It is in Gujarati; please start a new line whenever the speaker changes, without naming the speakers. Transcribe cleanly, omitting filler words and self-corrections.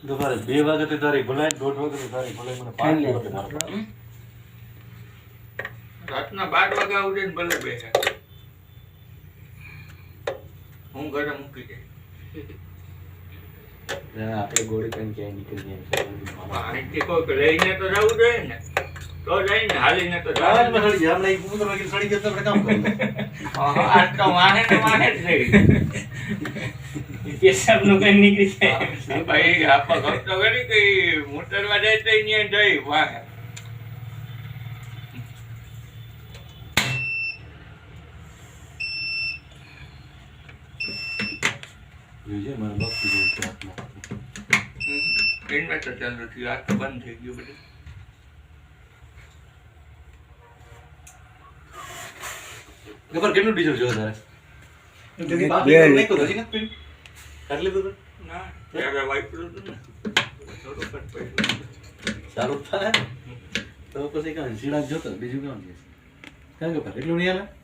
તમારે 2 વાગે તો તારી ભલાઈ 1:30 વાગે તો તારી ભલાઈ મને પાણી વખત મારવા
રાતના 12 વાગ્યા ઉઠીને ભલે બેઠા હું ઘરે મૂકી જાય
આપણે ગોળી કઈ ક્યાંય નીકળી જાય
અહીંથી કોઈક લઈને તો જવું જોઈએ ને તો જઈને હાલીને તો
આવાજ માં સડી જાય આપણે કબૂતર વાગી સડી ગયો તો આપણે કામ કરવું
આ તો વાહે ને વાહે જ રહી
પેશાબ નું કઈ નીકળી જાય
ભાઈ આપા ઘર તો કરી કે મોટરમાં જાય તો અહીંયા જઈ વાહે
જોજે મને બક્ષી ગયું છે આત્મા
ઇન્વર્ટર ચાલુ થયું આ તો બંધ થઈ ગયું બધું
ખબર કેટલું ડીઝલ જોવે તારે
બે
નહીં તો હજી નથી પીવું કાઢ લીધું તું
ના ત્યારે વાપર્યું હતું ને થોડું કટ પડ્યું
સારું થાય તો પછી કાંઈ સીડા જોતો બીજું કામ છે કાંઈ ખબર એટલું નહીં હાલે